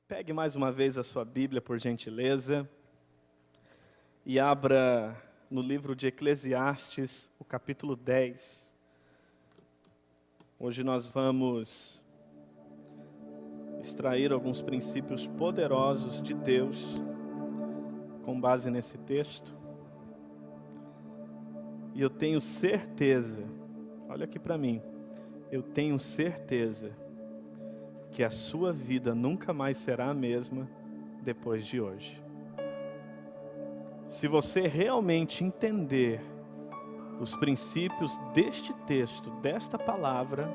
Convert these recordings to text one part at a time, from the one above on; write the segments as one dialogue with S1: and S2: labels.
S1: Pegue mais uma vez a sua Bíblia, por gentileza, e abra no livro de Eclesiastes, o capítulo 10. Hoje nós vamos extrair alguns princípios poderosos de Deus, com base nesse texto. E eu tenho certeza, olha aqui para mim, eu tenho certeza que a sua vida nunca mais será a mesma depois de hoje. Se você realmente entender os princípios deste texto, desta palavra,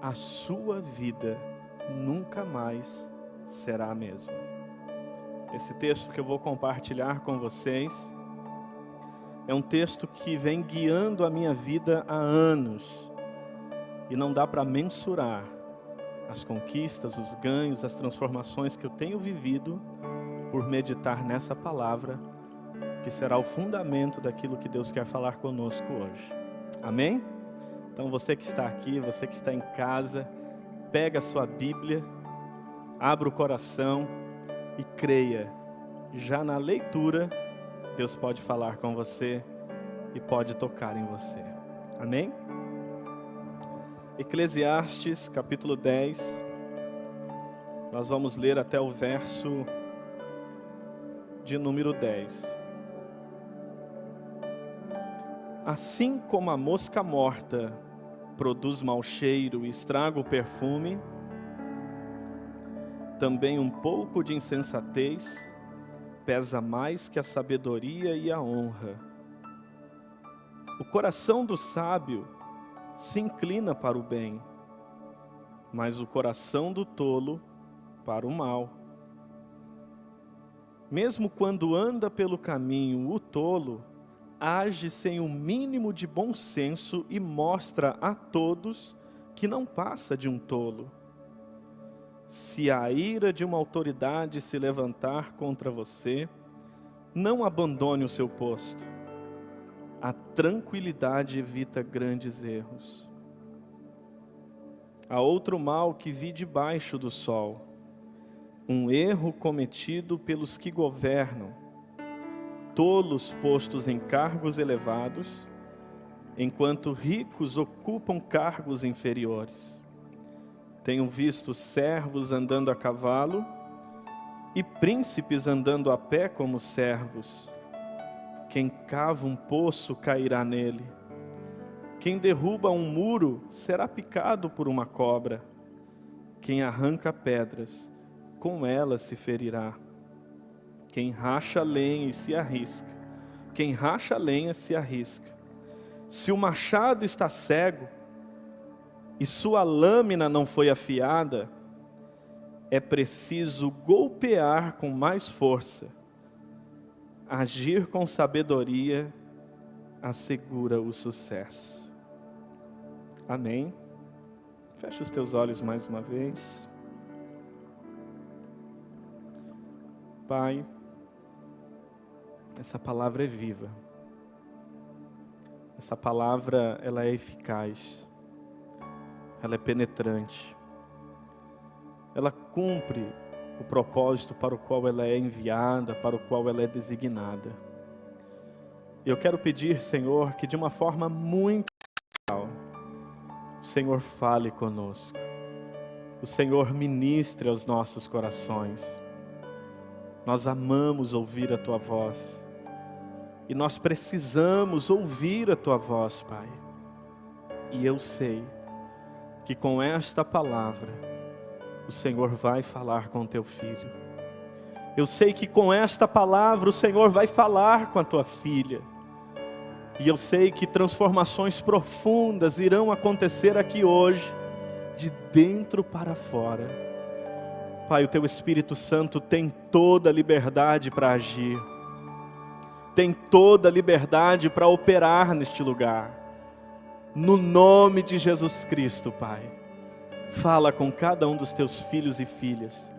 S1: a sua vida nunca mais será a mesma. Esse texto que eu vou compartilhar com vocês é um texto que vem guiando a minha vida há anos e não dá para mensurar as conquistas, os ganhos, as transformações que eu tenho vivido por meditar nessa palavra, que será o fundamento daquilo que Deus quer falar conosco hoje. Amém? Então você que está aqui, você que está em casa, pega a sua Bíblia, abra o coração e creia. Já na leitura, Deus pode falar com você e pode tocar em você. Amém? Eclesiastes, capítulo 10, nós vamos ler até o verso de número 10. Assim como a mosca morta produz mau cheiro e estraga o perfume, também um pouco de insensatez pesa mais que a sabedoria e a honra. O coração do sábio se inclina para o bem, mas o coração do tolo para o mal. Mesmo quando anda pelo caminho, o tolo age sem o mínimo de bom senso e mostra a todos que não passa de um tolo. Se a ira de uma autoridade se levantar contra você, não abandone o seu posto. A tranquilidade evita grandes erros. Há outro mal que vi debaixo do sol, um erro cometido pelos que governam, tolos postos em cargos elevados, enquanto ricos ocupam cargos inferiores. Tenho visto servos andando a cavalo e príncipes andando a pé como servos. Quem cava um poço cairá nele. Quem derruba um muro será picado por uma cobra. Quem arranca pedras, com elas se ferirá. Quem racha lenha e se arrisca. Quem racha lenha se arrisca. Se o machado está cego e sua lâmina não foi afiada, é preciso golpear com mais força. Agir com sabedoria assegura o sucesso. Amém? Fecha os teus olhos mais uma vez. Pai, essa palavra é viva. Essa palavra, ela é eficaz. Ela é penetrante. Ela cumpre o propósito para o qual ela é enviada, para o qual ela é designada. Eu quero pedir, Senhor, que de uma forma muito especial, o Senhor fale conosco. O Senhor ministre aos nossos corações. Nós amamos ouvir a Tua voz. E nós precisamos ouvir a Tua voz, Pai. E eu sei que com esta palavra, o Senhor vai falar com Teu filho. Eu sei que com esta palavra o Senhor vai falar com a Tua filha. E eu sei que transformações profundas irão acontecer aqui hoje, de dentro para fora. Pai, o Teu Espírito Santo tem toda a liberdade para agir. Tem toda a liberdade para operar neste lugar. No nome de Jesus Cristo, Pai. Fala com cada um dos Teus filhos e filhas.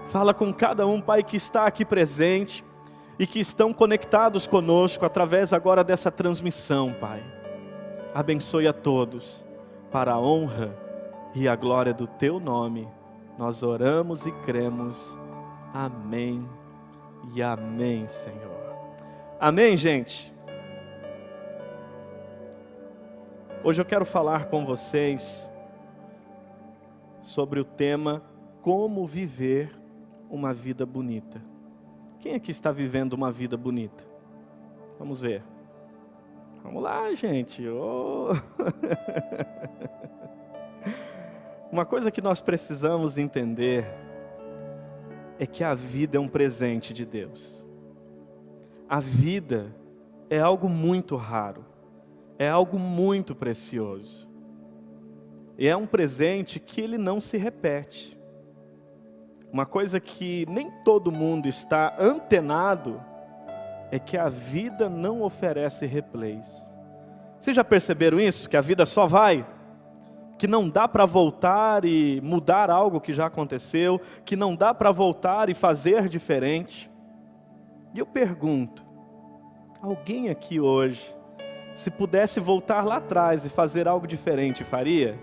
S1: Fala com cada um, Pai, que está aqui presente e que estão conectados conosco através agora dessa transmissão, Pai. Abençoe a todos para a honra e a glória do Teu nome, Nós oramos e cremos. Amém e amém, Senhor. Amém, gente? Hoje eu quero falar com vocês sobre o tema como viver uma vida bonita. Quem aqui está vivendo uma vida bonita? Vamos ver. Vamos lá, gente. Oh. Uma coisa que nós precisamos entender é que a vida é um presente de Deus. A vida é algo muito raro, é algo muito precioso. E é um presente que ele não se repete. Uma coisa que nem todo mundo está antenado é que a vida não oferece replays. Vocês já perceberam isso? Que a vida só vai? Que não dá para voltar e mudar algo que já aconteceu, que não dá para voltar e fazer diferente. E eu pergunto, alguém aqui hoje, se pudesse voltar lá atrás e fazer algo diferente, faria?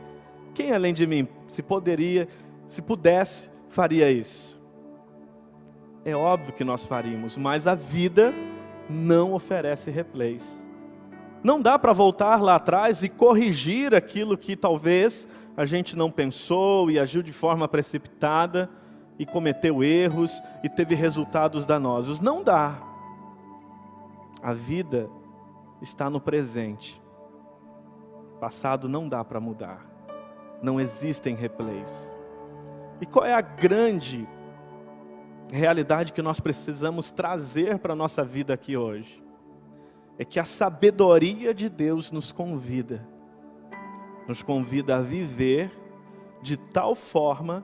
S1: Quem além de mim, se pudesse, faria isso? É óbvio que nós faríamos, mas a vida não oferece replays. Não dá para voltar lá atrás e corrigir aquilo que talvez a gente não pensou e agiu de forma precipitada e cometeu erros e teve resultados danosos. Não dá. A vida está no presente. Passado não dá para mudar. Não existem replays. E qual é a grande realidade que nós precisamos trazer para a nossa vida aqui hoje? É que a sabedoria de Deus nos convida a viver de tal forma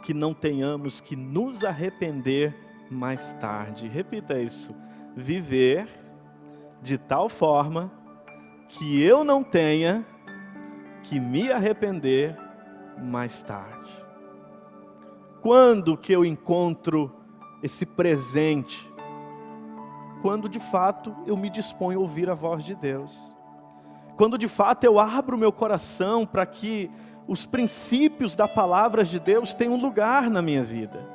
S1: que não tenhamos que nos arrepender mais tarde. Repita isso: viver de tal forma que eu não tenha que me arrepender mais tarde. Quando que eu encontro esse presente? Quando de fato eu me disponho a ouvir a voz de Deus. Quando de fato eu abro meu coração para que os princípios da palavra de Deus tenham lugar na minha vida.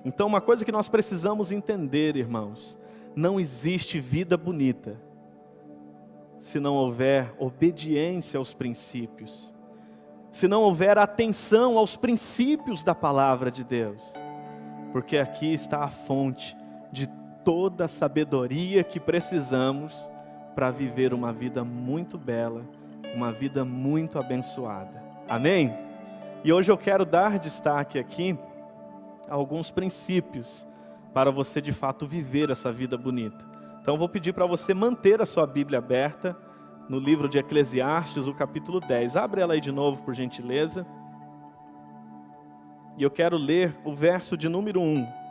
S1: Então uma coisa que nós precisamos entender, irmãos, não existe vida bonita se não houver obediência aos princípios, se não houver atenção aos princípios da palavra de Deus, porque aqui está a fonte de toda a sabedoria que precisamos para viver uma vida muito bela, uma vida muito abençoada. Amém? E hoje eu quero dar destaque aqui a alguns princípios para você de fato viver essa vida bonita. Então eu vou pedir para você manter a sua Bíblia aberta no livro de Eclesiastes, o capítulo 10. Abre ela aí de novo, por gentileza. E eu quero ler o verso de número 1.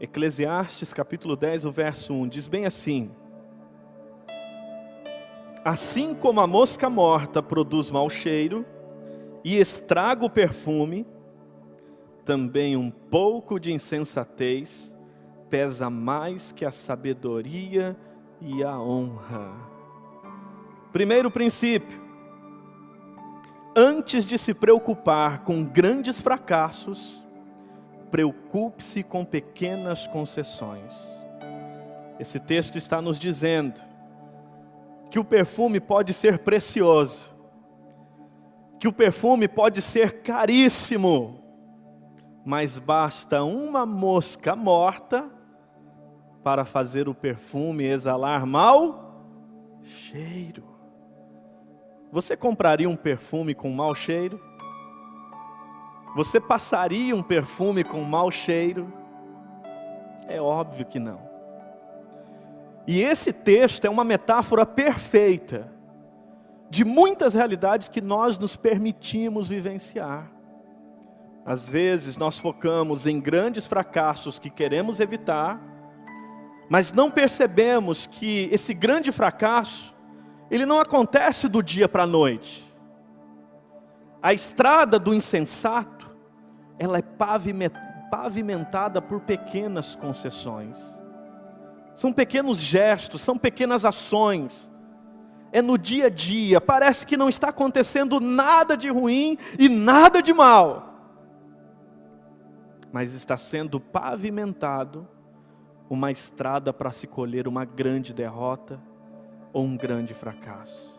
S1: Eclesiastes capítulo 10, o verso 1, diz bem assim: assim como a mosca morta produz mau cheiro e estraga o perfume, também um pouco de insensatez pesa mais que a sabedoria e a honra. Primeiro princípio: antes de se preocupar com grandes fracassos, preocupe-se com pequenas concessões. Esse texto está nos dizendo que o perfume pode ser precioso, que o perfume pode ser caríssimo, mas basta uma mosca morta para fazer o perfume exalar mau cheiro. Você compraria um perfume com mau cheiro? Você passaria um perfume com mau cheiro? É óbvio que não. E esse texto é uma metáfora perfeita de muitas realidades que nós nos permitimos vivenciar. Às vezes nós focamos em grandes fracassos que queremos evitar, mas não percebemos que esse grande fracasso, ele não acontece do dia para a noite. A estrada do insensato, ela é pavimentada por pequenas concessões. São pequenos gestos, são pequenas ações. é no dia a dia, parece que não está acontecendo nada de ruim e nada de mal, mas está sendo pavimentado uma estrada para se colher uma grande derrota ou um grande fracasso.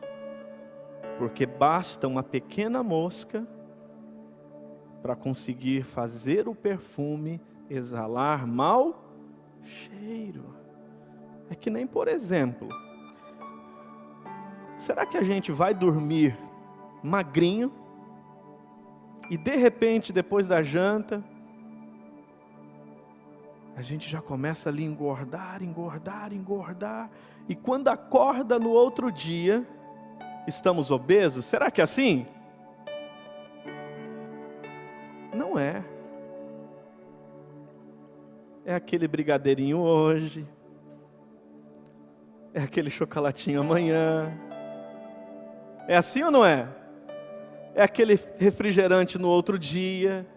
S1: Porque basta uma pequena mosca para conseguir fazer o perfume exalar mau cheiro. É que nem, por exemplo, será que a gente vai dormir magrinho e de repente, depois da janta, a gente já começa ali a engordar, e quando acorda no outro dia, estamos obesos? Será que é assim? Não é. É aquele brigadeirinho hoje, é aquele chocolatinho amanhã. É assim ou não é? É aquele refrigerante no outro dia.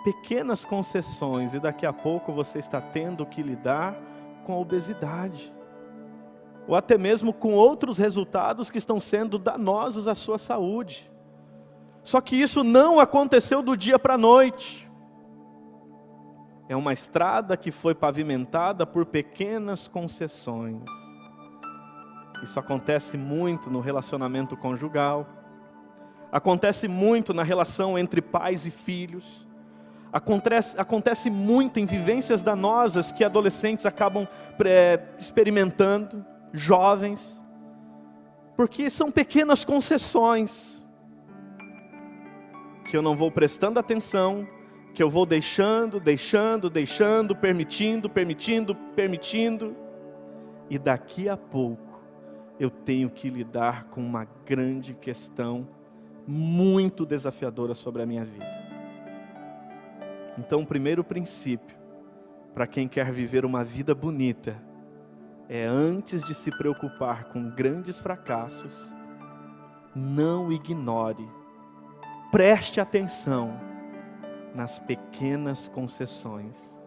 S1: Pequenas concessões, e daqui a pouco você está tendo que lidar com a obesidade, ou até mesmo com outros resultados que estão sendo danosos à sua saúde. Só que isso não aconteceu do dia para a noite. É uma estrada que foi pavimentada por pequenas concessões. Isso acontece muito no relacionamento conjugal, acontece muito na relação entre pais e filhos, acontece muito em vivências danosas que adolescentes acabam experimentando, jovens, porque são pequenas concessões, que eu não vou prestando atenção, que eu vou deixando, permitindo, e daqui a pouco eu tenho que lidar com uma grande questão, muito desafiadora sobre a minha vida. Então, o primeiro princípio, para quem quer viver uma vida bonita, é antes de se preocupar com grandes fracassos, não ignore, preste atenção nas pequenas concessões,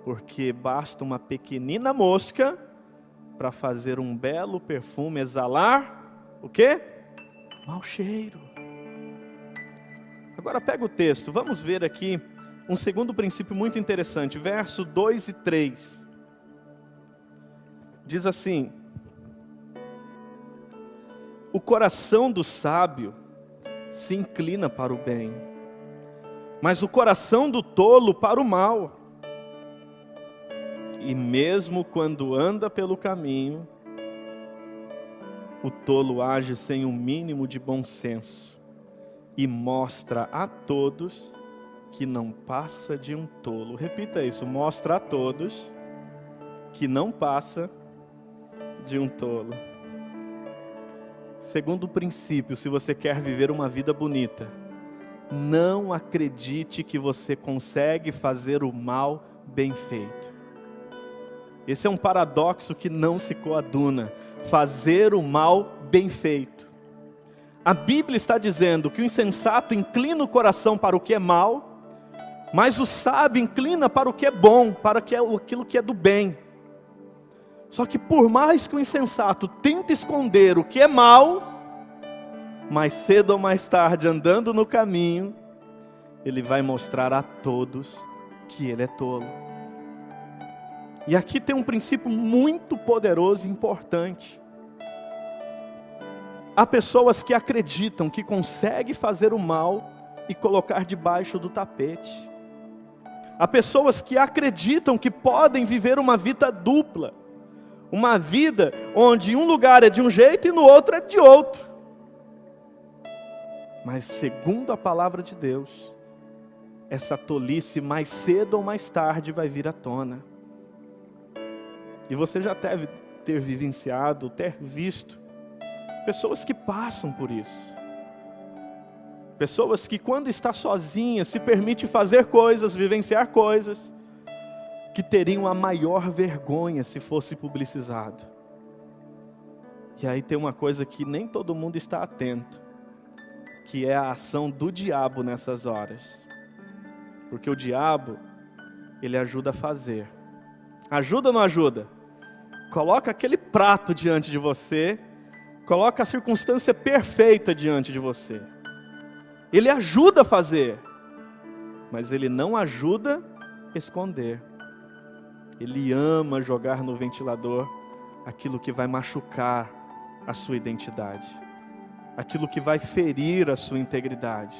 S1: porque basta uma pequenina mosca para fazer um belo perfume exalar, o quê? Mau cheiro. Agora pega o texto, vamos ver aqui um segundo princípio muito interessante, verso 2 e 3. Diz assim: o coração do sábio se inclina para o bem, mas o coração do tolo para o mal. E mesmo quando anda pelo caminho, o tolo age sem um mínimo de bom senso, e mostra a todos que não passa de um tolo. Repita isso, mostra a todos que não passa de um tolo. Segundo princípio, se você quer viver uma vida bonita, não acredite que você consegue fazer o mal bem feito. Esse é um paradoxo que não se coaduna. Fazer o mal bem feito. A Bíblia está dizendo que o insensato inclina o coração para o que é mal, mas o sábio inclina para o que é bom, para aquilo que é do bem. Só que por mais que o insensato tente esconder o que é mal, mais cedo ou mais tarde, andando no caminho, ele vai mostrar a todos que ele é tolo. E aqui tem um princípio muito poderoso e importante. Há pessoas que acreditam que conseguem fazer o mal e colocar debaixo do tapete. Há pessoas que acreditam que podem viver uma vida dupla. Uma vida onde um lugar é de um jeito e no outro é de outro. Mas segundo a palavra de Deus, essa tolice mais cedo ou mais tarde vai vir à tona. E você já deve ter vivenciado, ter visto pessoas que passam por isso. Pessoas que quando está sozinha se permite fazer coisas, vivenciar coisas que teriam a maior vergonha se fosse publicizado. E aí tem uma coisa que nem todo mundo está atento, que é a ação do diabo nessas horas. Porque o diabo, ele ajuda a fazer. Ajuda ou não ajuda? coloca aquele prato diante de você, coloca a circunstância perfeita diante de você. Ele ajuda a fazer, mas Ele não ajuda a esconder. Ele ama jogar no ventilador aquilo que vai machucar a sua identidade, aquilo que vai ferir a sua integridade,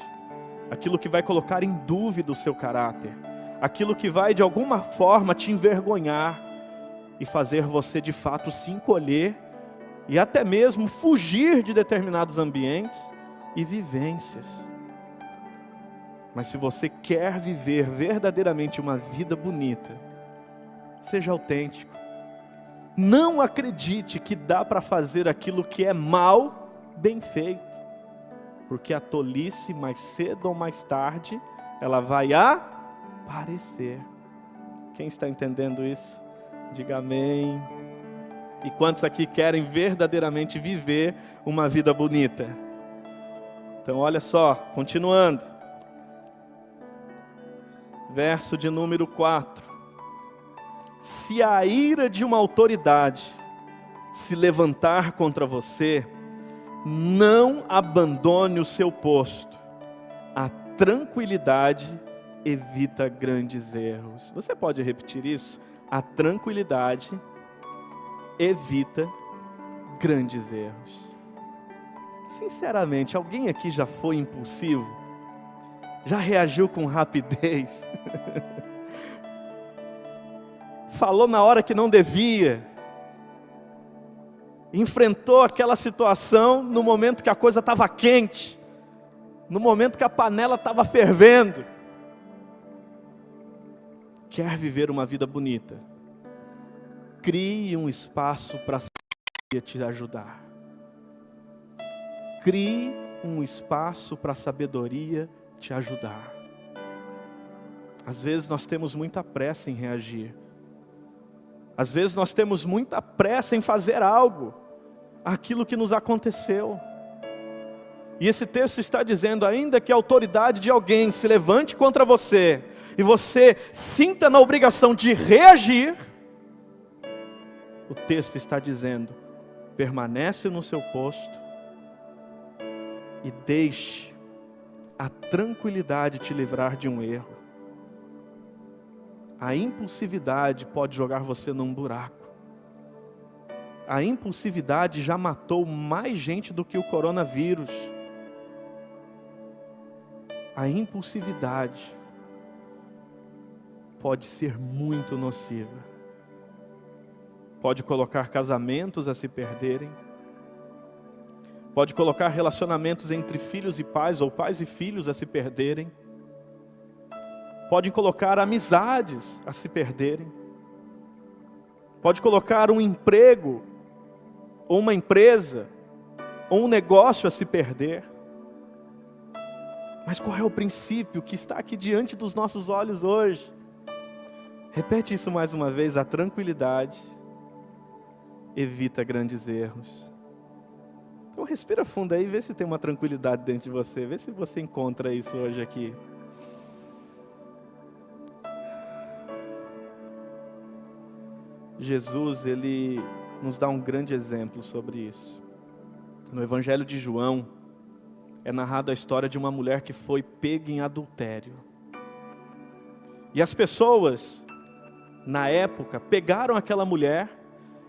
S1: aquilo que vai colocar em dúvida o seu caráter, aquilo que vai de alguma forma te envergonhar e fazer você de fato se encolher e até mesmo fugir de determinados ambientes e vivências. Mas se você quer viver verdadeiramente uma vida bonita, seja autêntico. Não acredite que dá para fazer aquilo que é mal, bem feito. Porque a tolice, mais cedo ou mais tarde, ela vai aparecer. Quem está entendendo isso? Diga amém. E quantos aqui querem verdadeiramente viver uma vida bonita? Então olha só, continuando. Verso de número 4. Se a ira de uma autoridade se levantar contra você, não abandone o seu posto. A tranquilidade evita grandes erros. Você pode repetir isso? A tranquilidade evita grandes erros. Sinceramente, alguém aqui já foi impulsivo? Já reagiu com rapidez? Falou na hora que não devia? Enfrentou aquela situação no momento que a coisa estava quente, no momento que a panela estava fervendo? Quer viver uma vida bonita? Crie um espaço para a sabedoria te ajudar. Crie um espaço para a sabedoria te ajudar. Às vezes nós temos muita pressa em reagir. Às vezes nós temos muita pressa em fazer algo, aquilo que nos aconteceu. E esse texto está dizendo, ainda que a autoridade de alguém se levante contra você, e você sinta na obrigação de reagir, o texto está dizendo, permanece no seu posto, e deixe a tranquilidade te livrar de um erro. A impulsividade pode jogar você num buraco. A impulsividade já matou mais gente do que o coronavírus. A impulsividade pode ser muito nociva. Pode colocar casamentos a se perderem. Pode colocar relacionamentos entre filhos e pais, ou pais e filhos a se perderem. Pode colocar amizades a se perderem. Pode colocar um emprego, ou uma empresa, ou um negócio a se perder. Mas qual é o princípio que está aqui diante dos nossos olhos hoje? Repete isso mais uma vez, a tranquilidade evita grandes erros. Então respira fundo aí, vê se tem uma tranquilidade dentro de você, vê se você encontra isso hoje aqui. Jesus, Ele nos dá um grande exemplo sobre isso. No Evangelho de João, é narrada a história de uma mulher que foi pega em adultério. E as pessoas, na época, pegaram aquela mulher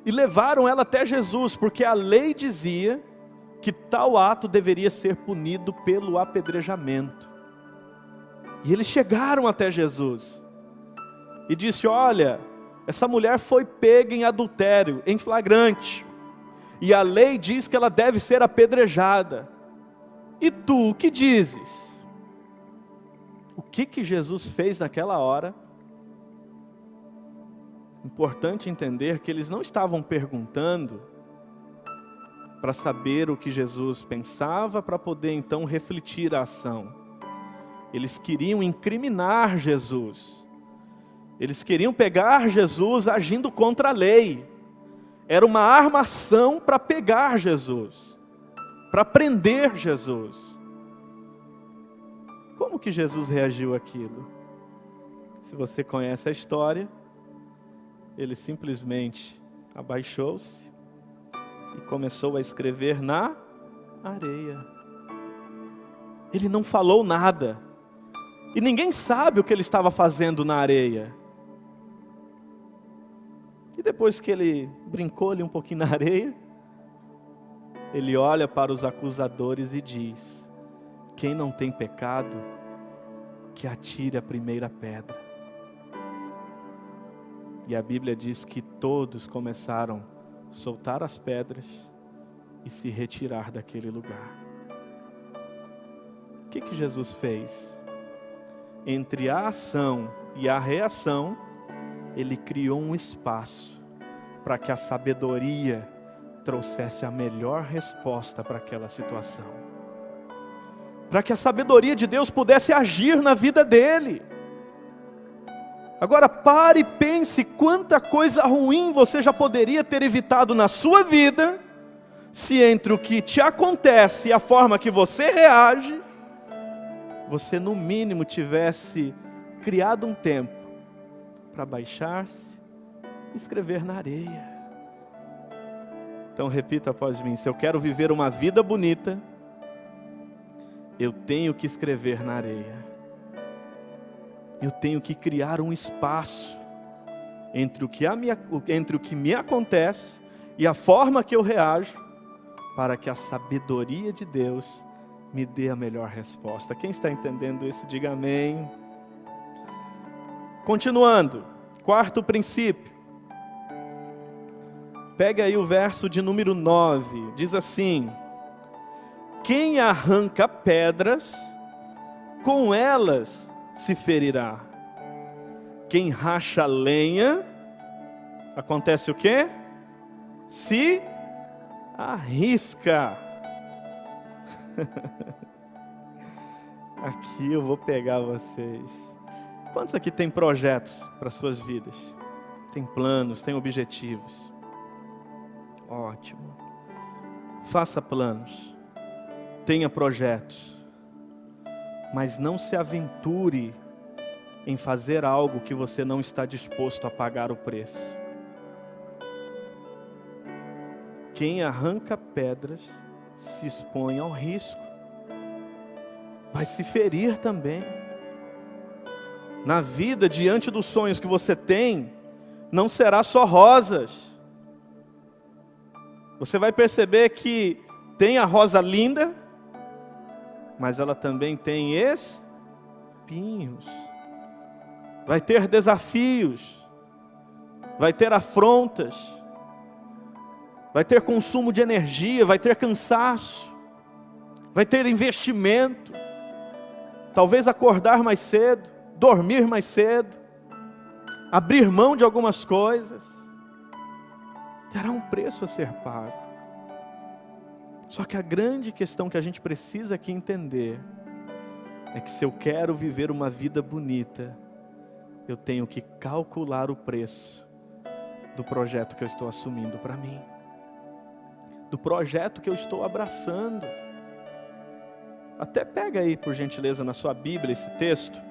S1: e levaram ela até Jesus, porque a lei dizia que tal ato deveria ser punido pelo apedrejamento. E eles chegaram até Jesus e disse, olha, essa mulher foi pega em adultério, em flagrante, e a lei diz que ela deve ser apedrejada. E tu, o que dizes? O que Jesus fez naquela hora? Importante entender que eles não estavam perguntando para saber o que Jesus pensava, para poder então refletir a ação. Eles queriam incriminar Jesus. Eles queriam pegar Jesus agindo contra a lei. Era uma armação para pegar Jesus, para prender Jesus. Como que Jesus reagiu àquilo? Se você conhece a história, ele simplesmente abaixou-se e começou a escrever na areia. Ele não falou nada. E ninguém sabe o que ele estava fazendo na areia. E depois que ele brincou ali um pouquinho na areia, ele olha para os acusadores e diz: quem não tem pecado, que atire a primeira pedra. E a Bíblia diz que todos começaram a soltar as pedras e se retirar daquele lugar. O que Jesus fez? Entre a ação e a reação, Ele criou um espaço para que a sabedoria trouxesse a melhor resposta para aquela situação. Para que a sabedoria de Deus pudesse agir na vida dele. Agora pare e pense quanta coisa ruim você já poderia ter evitado na sua vida, se entre o que te acontece e a forma que você reage, você no mínimo tivesse criado um tempo para baixar-se e escrever na areia. Então repita após mim: se eu quero viver uma vida bonita, eu tenho que escrever na areia. Eu tenho que criar um espaço entre o que me acontece e a forma que eu reajo, para que a sabedoria de Deus me dê a melhor resposta. Quem está entendendo isso, diga amém. Continuando, quarto princípio. Pega aí o verso de número 9, diz assim: quem arranca pedras, com elas se ferirá. Quem racha lenha, acontece o quê? Se arrisca. Aqui eu vou pegar vocês. Quantos aqui tem projetos para suas vidas? Tem planos, tem objetivos? Ótimo. Faça planos. Tenha projetos. Mas não se aventure em fazer algo que você não está disposto a pagar o preço. Quem arranca pedras se expõe ao risco. Vai se ferir também. Na vida, diante dos sonhos que você tem, não será só rosas. Você vai perceber que tem a rosa linda, mas ela também tem espinhos. Vai ter desafios, vai ter afrontas, vai ter consumo de energia, vai ter cansaço, vai ter investimento, talvez acordar mais cedo, dormir mais cedo, abrir mão de algumas coisas. Terá um preço a ser pago. Só que a grande questão que a gente precisa aqui entender é que se eu quero viver uma vida bonita, eu tenho que calcular o preço do projeto que eu estou assumindo para mim, do projeto que eu estou abraçando. Até pega aí, por gentileza, na sua Bíblia esse texto,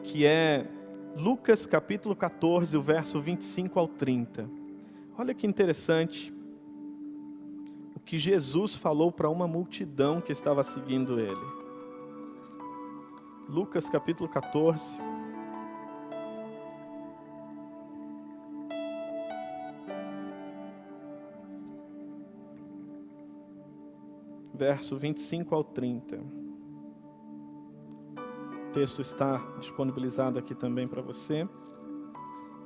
S1: que é Lucas capítulo 14, o verso 25 ao 30. Olha que interessante o que Jesus falou para uma multidão que estava seguindo ele. Lucas capítulo 14. Verso 25 ao 30. O texto está disponibilizado aqui também para você.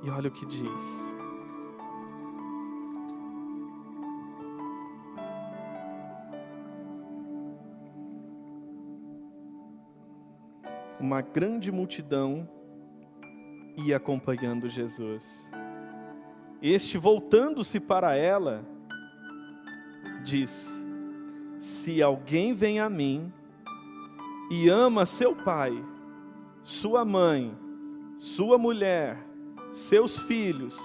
S1: E olha o que diz. Uma grande multidão ia acompanhando Jesus. Este, voltando-se para ela, disse: se alguém vem a mim e ama seu pai, sua mãe, sua mulher, seus filhos,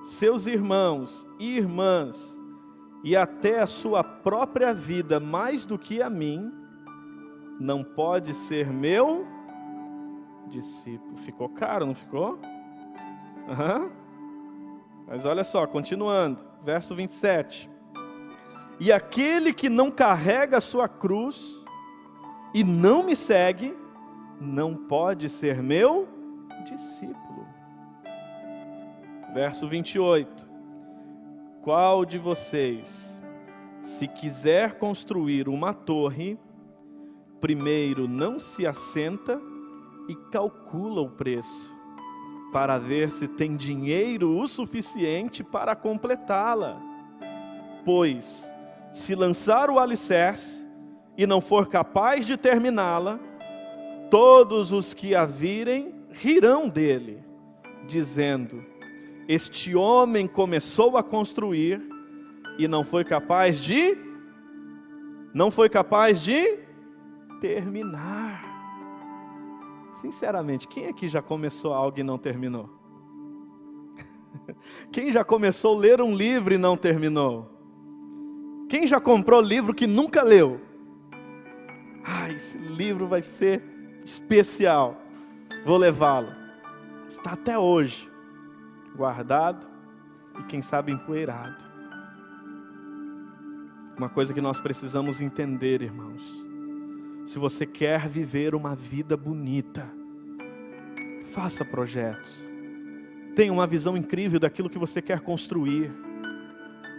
S1: seus irmãos e irmãs, e até a sua própria vida mais do que a mim, não pode ser meu discípulo. Ficou caro, não ficou? Mas olha só, continuando, verso 27. E aquele que não carrega a sua cruz e não me segue, não pode ser meu discípulo. Verso 28. Qual de vocês, se quiser construir uma torre, primeiro não se assenta e calcula o preço, para ver se tem dinheiro o suficiente para completá-la? Pois, se lançar o alicerce e não for capaz de terminá-la, todos os que a virem rirão dele, dizendo: este homem começou a construir e não foi capaz de terminar. Sinceramente, quem aqui já começou algo e não terminou? Quem já começou a ler um livro e não terminou? Quem já comprou livro que nunca leu? Esse livro vai ser especial, vou levá-lo. Está até hoje guardado e quem sabe empoeirado. Uma coisa que nós precisamos entender, irmãos: se você quer viver uma vida bonita, faça projetos, tenha uma visão incrível daquilo que você quer construir,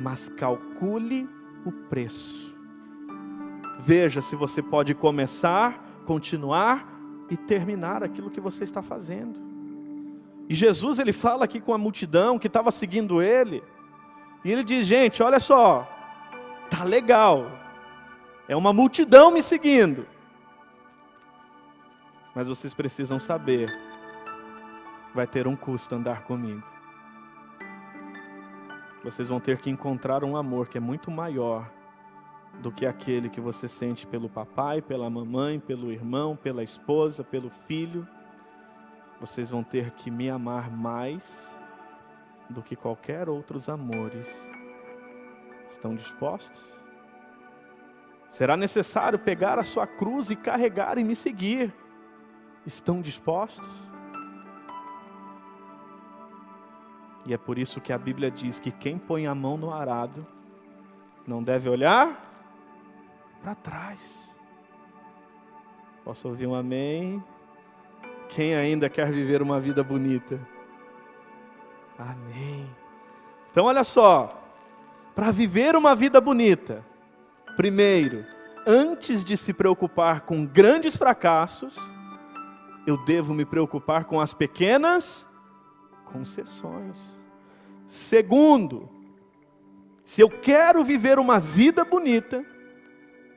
S1: mas calcule o preço. Veja se você pode começar, continuar e terminar aquilo que você está fazendo. E Jesus, ele fala aqui com a multidão que estava seguindo ele, e ele diz: gente, olha só, tá legal, é uma multidão me seguindo, mas vocês precisam saber, vai ter um custo andar comigo. Vocês vão ter que encontrar um amor que é muito maior do que aquele que você sente pelo papai, pela mamãe, pelo irmão, pela esposa, pelo filho. Vocês vão ter que me amar mais do que qualquer outros amores. Estão dispostos? Será necessário pegar a sua cruz e carregar e me seguir. Estão dispostos? E é por isso que a Bíblia diz que quem põe a mão no arado não deve olhar para trás. Posso ouvir um amém? Quem ainda quer viver uma vida bonita? Amém. Então olha só, para viver uma vida bonita, primeiro, antes de se preocupar com grandes fracassos, eu devo me preocupar com as pequenas concessões. Segundo, se eu quero viver uma vida bonita,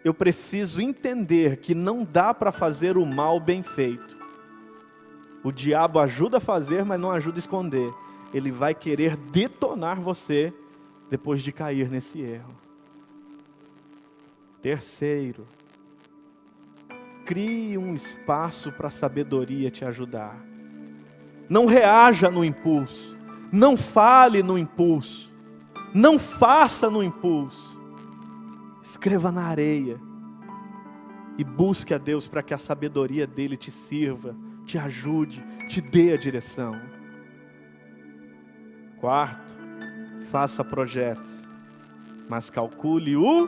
S1: eu preciso entender que não dá para fazer o mal bem feito. O diabo ajuda a fazer, mas não ajuda a esconder. Ele vai querer detonar você depois de cair nesse erro. Terceiro, crie um espaço para a sabedoria te ajudar. Não reaja no impulso. Não fale no impulso. Não faça no impulso. Escreva na areia. E busque a Deus para que a sabedoria dele te sirva, te ajude, te dê a direção. Quarto, faça projetos, mas calcule o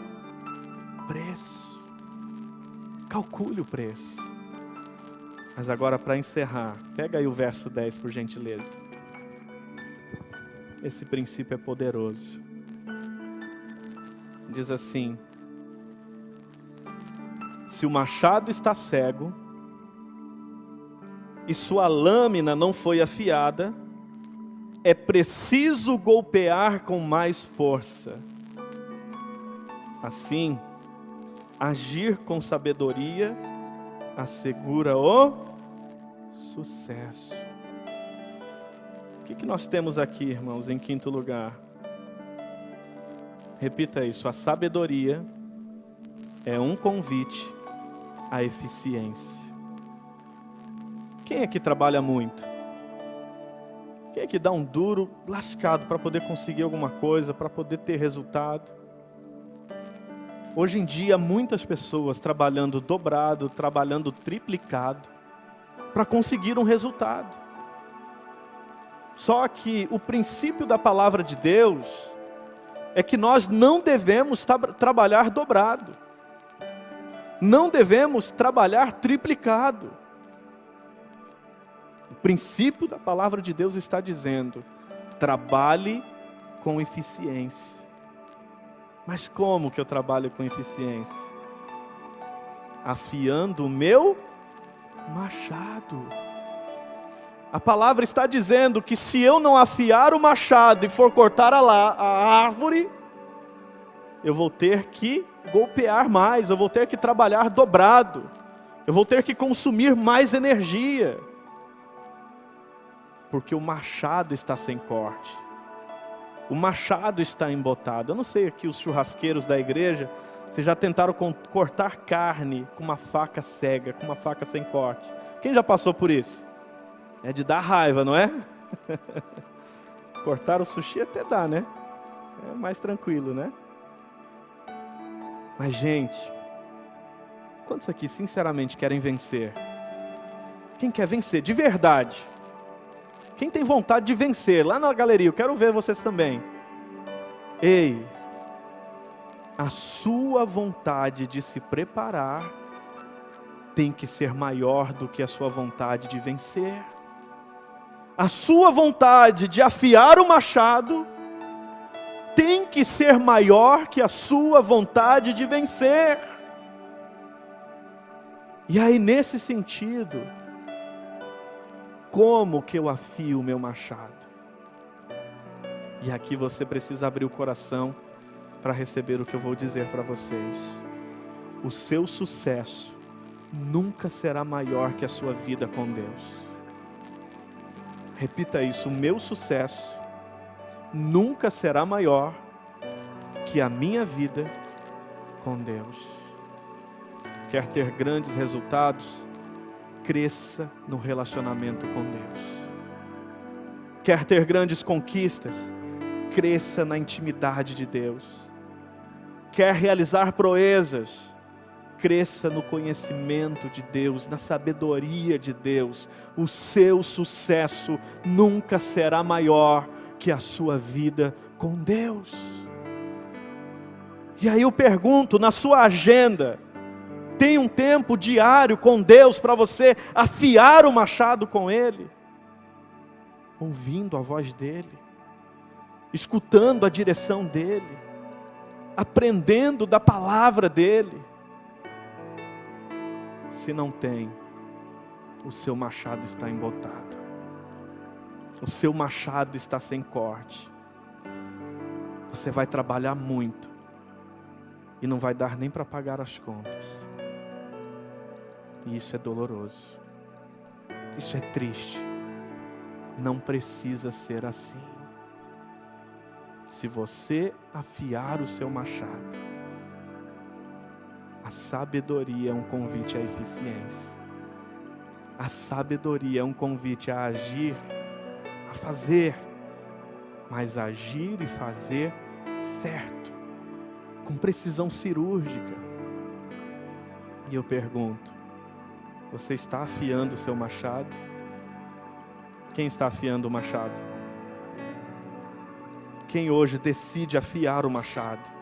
S1: preço. Calcule o preço. Mas agora, para encerrar, pega aí o verso 10, por gentileza. Esse princípio é poderoso. Diz assim: se o machado está cego e sua lâmina não foi afiada, é preciso golpear com mais força. Assim, agir com sabedoria assegura o sucesso. O que nós temos aqui, irmãos, em quinto lugar? Repita isso: a sabedoria é um convite à eficiência. Quem aqui trabalha muito? Quem aqui dá um duro lascado para poder conseguir alguma coisa, para poder ter resultado? Hoje em dia, muitas pessoas trabalhando dobrado, trabalhando triplicado, para conseguir um resultado. Só que o princípio da palavra de Deus é que nós não devemos trabalhar dobrado. Não devemos trabalhar triplicado. O princípio da palavra de Deus está dizendo: trabalhe com eficiência. Mas como que eu trabalho com eficiência? Afiando o meu machado. A palavra está dizendo que se eu não afiar o machado e for cortar a árvore, eu vou ter que golpear mais, eu vou ter que trabalhar dobrado, eu vou ter que consumir mais energia, porque o machado está sem corte, o machado está embotado. Eu não sei aqui os churrasqueiros da igreja, se já tentaram cortar carne com uma faca cega, com uma faca sem corte. Quem já passou por isso? É de dar raiva, não é? Cortar o sushi até dá, né? É mais tranquilo, né? Mas, gente, quantos aqui sinceramente querem vencer? Quem quer vencer de verdade? Quem tem vontade de vencer? Lá na galeria, eu quero ver vocês também. Ei, a sua vontade de se preparar tem que ser maior do que a sua vontade de vencer. A sua vontade de afiar o machado tem que ser maior que a sua vontade de vencer. E aí, nesse sentido, como que eu afio o meu machado? E aqui você precisa abrir o coração para receber o que eu vou dizer para vocês. O seu sucesso nunca será maior que a sua vida com Deus. Repita isso: o meu sucesso nunca será maior que a minha vida com Deus. Quer ter grandes resultados? Cresça no relacionamento com Deus. Quer ter grandes conquistas? Cresça na intimidade de Deus. Quer realizar proezas? Cresça no conhecimento de Deus, na sabedoria de Deus. O seu sucesso nunca será maior que a sua vida com Deus. E aí eu pergunto, na sua agenda, tem um tempo diário com Deus para você afiar o machado com Ele? Ouvindo a voz dEle, escutando a direção dEle, aprendendo da palavra dEle. Se não tem, o seu machado está embotado, o seu machado está sem corte. Você vai trabalhar muito e não vai dar nem para pagar as contas. E isso é doloroso, isso é triste. Não precisa ser assim. Se você afiar o seu machado, a sabedoria é um convite à eficiência. A sabedoria é um convite a agir, a fazer, mas agir e fazer certo, com precisão cirúrgica. E eu pergunto, você está afiando o seu machado? Quem está afiando o machado? Quem hoje decide afiar o machado?